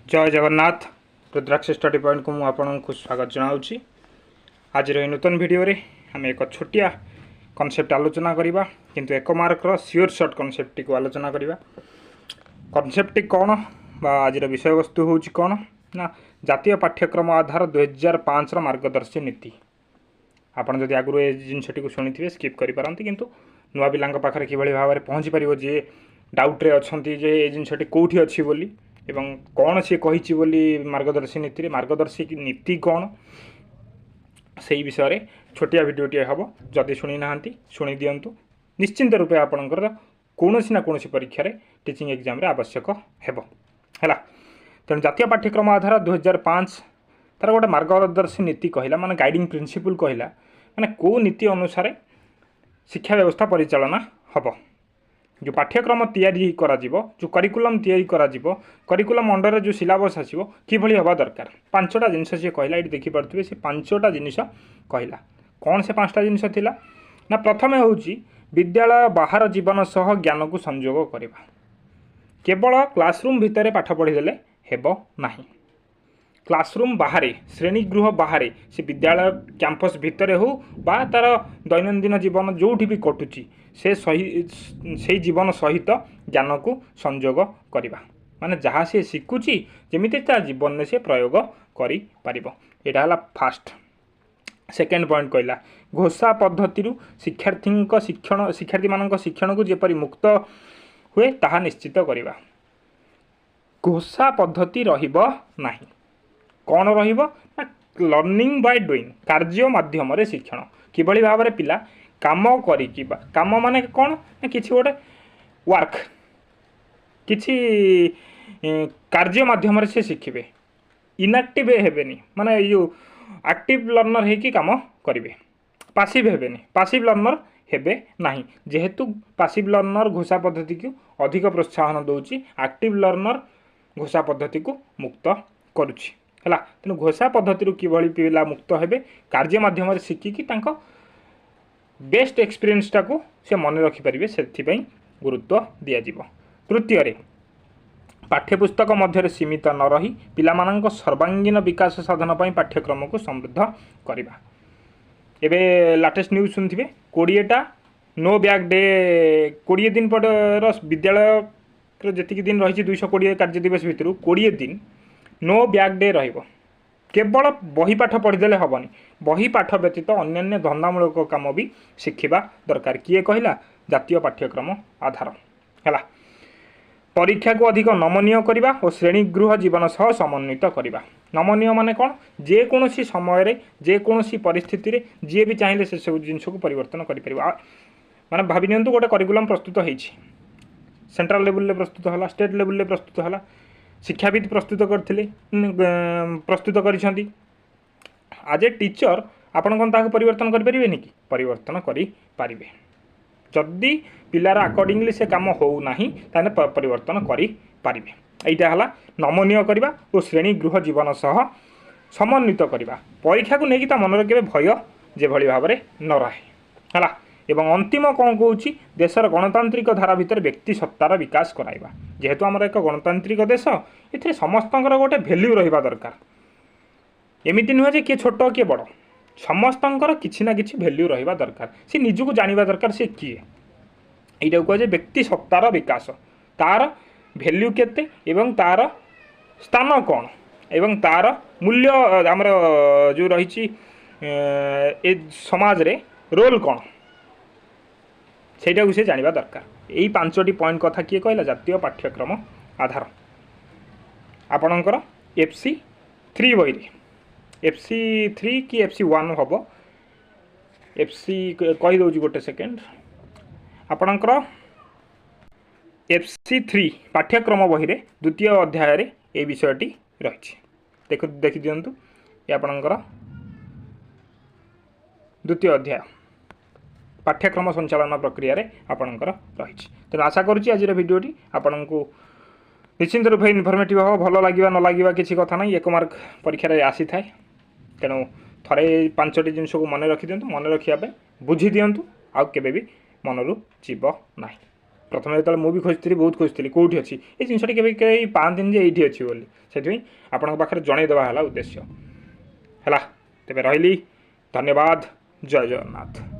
जय जगन्नाथ रुद्राक्ष study point को मुझे स्वागत जनाऊँगी। आज नूतन वीडियो रे आम एक छोटिया कॉन्सेप्ट आलोचना करवा किंतु एक मार्कर सियोर शॉर्ट कॉन्सेप्ट को आलोचना करवा। कॉन्सेप्ट कौन बा आज विषय वस्तु हूँ कौन ना जातीय पाठ्यक्रम आधार 2005 मार्गदर्शी नीति। आपड़ जदि आगु ये जिनटी को शुणी थे स्किप करेंगे किंतु नुआ पिला पाखे कि भाव में पहुँची पार जी डाउट्रे अच्छा जे ये जिनटी कौटी अच्छी बोली एवं कौन सी कही बोली मार्गदर्शी नीति मार्गदर्शी नीति कौन से विषय में छोटिया भिडियोटे हम जदि शुणी ना शुणी दिंतु निश्चिंत रूपे आपणकर कौन ना कौन परीक्षा टीचिंग एग्जाम रे आवश्यक हेबो हैला। तेणु जातीय पाठ्यक्रम आधार 2005 तार गोटे मार्गदर्शी नीति कहला माने गाइडिंग प्रिंसिपल कहला माने को नीति अनुसार शिक्षा व्यवस्था परिचालना हम। जो पाठ्यक्रम तैयारी करा जीवो जो करिकुलम तैयारी करा जीवो करिकुलम अंडर जो सिलेबस आसीबो कि भली हवा दरकार पांचटा जिनिस से कहला ये देखि पारथुबे से पांचटा जिनिस कहला। कौन से पांचटा जिनिस थिला ना प्रथमे होउची विद्यालय बाहर जीवन सह ज्ञान को संयोग करबा। केवल क्लासरूम भितर पाठ पढ़ी देले हेबो नाही। क्लासरूम बाहर श्रेणीगृह बाहर से विद्यालय कैंपस भितर हो बा तार दैनंदिन जीवन जोठी भी कटुची से जीवन सहित ज्ञान को संयोग करवा माने जहाँ से शिखुची जमीते जीवन में से प्रयोग करि पारिबो। एटा हला फास्ट। सेकेंड पॉइंट कहला घोषा पद्धति शिक्षार्थी मानक शिक्षण को जेपरि मुक्त हुए ताहा निश्चित करवा। घोषा पद्धति रहिबो नाही। कौन रहिबो ना लर्निंग बाय डुइंग कार्य माध्यम रे शिक्षण किभली भाव में पिला काम करी काम माने कौन ना किछि गोटे वर्क किछि कार्य माध्यम रे से शिखिबे इनएक्टिव हेबेनी माने यो एक्टिव लर्नर हे कि काम करिवे पासिव हेबेनी पासिव लर्नर हेबे नाही। जेहेतु पासिव लर्नर घोषा पद्धति को अधिक प्रोत्साहन दउची एक्टिव लर्नर घोषा पद्धति को मुक्त करुची है। तेणु घोषा पद्धति किभली पिला मुक्त हेबे कार्य माध्यम शिखिकी बेस्ट एक्सपीरियंस टाको से मन रखिपारे से गुरुत्व दि जाव। तृतीय पाठ्यपुस्तक मध्य सीमित न रही पिलामानंक सर्वांगीन विकास साधन पर पाठ्यक्रम को समृद्ध करवा। एबे लाटेस्ट न्यूज सुनथिबे 20टा नो बैग डे 20 दिन पर विद्यालय जी दिन रही 220 कार्य दिवस भितर 20 दिन नो बैग डे रहिबो। केवल बही पाठ पढ़ीदे हेनी बही पाठ व्यतीत अन्य धंदामूलक काम भी शिखा दरकार। किए कहला जातीय पाठ्यक्रम आधार है। परीक्षा को अधिक नमनीय करवा और श्रेणीगृह जीवन सह समन्वित करवा। नमनीय माने कौन जेकोसी समय जेकोसी परिस्थिति जी भी चाहिए से सब जिन को परिवर्तन कर माने भावी नियंतु गोटे करिकुलम प्रस्तुत होइछि सेंट्रल लेवल ले प्रस्तुत हला स्टेट लेवल ले प्रस्तुत हला शिक्षाविद प्रस्तुत करथिले प्रस्तुत करिसेंती आज ए टीचर आपण कोन ताको परिवर्तन करि परिबेनी कि परिवर्तन करि पारिबे। जदि पिलार अकॉर्डिंगली से काम हो नाही ताने परिवर्तन करि पारिबे। एइटा हला नमनीय करबा और श्रेणी गृह जीवन सह समन्वित करबा। परीक्षा को नेकी ता मन रे केबे भय जे भली भाव रे न रहे हला। एवं अंतिम कौन कौन देशर गणतांत्रिक धारा भितर व्यक्ति सत्तार विकास कराइबा। जेहेतु आमर एक गणतांत्रिक देश ए समस्त गोटे भैल्यू रहा दरकार। एमती नुहे किए छोट किए बड़ समस्त किसी ना कि भैल्यू रहा दरकार। सी निजक जाना दरकार सी किए यू कहे व्यक्ति सत्तार विकास तार भैल्यू केते एवं तार स्थान कौन एवं तार मूल्य आमर जो रही समाज रे रोल कौन सेटा को से जानिबा दरकार। यही 5टी पॉइंट कथा किए कहला जातीय पाठ्यक्रम आधार आपणकर FC3 बही FC3 कि FC1 हम FC कही दौची गोटे सेकेंड आपणकर FC3 पाठ्यक्रम बही रे द्वितीय अध्याय रे ए विषयटी रही देखि दियंतु ये आपणकर द्वितीय अध्याय पाठ्यक्रम संचालन प्रक्रिया रे आपणकर रही। तेणु आशा करुच्ची आज भिडियोटी आपण को निश्चिंत रूप इनफर्मेटिव हम भल लगे न लगे किसी कथा ना एक मार्क परीक्षा आसी थाए। तेणु थरे 5टी जिनस को मन रखी दिंतु मन रखा बुझी दिंतु आउ केबे भी मनरू जीव ना। प्रथम जो मुझे खोजी बहुत खोजी कौटी अच्छी ये जिनटी केवे कहीं पाती ये अच्छी बोली से आपण पाखे जनईदेवा है उद्देश्य है तेरे रही धन्यवाद जय जगन्नाथ।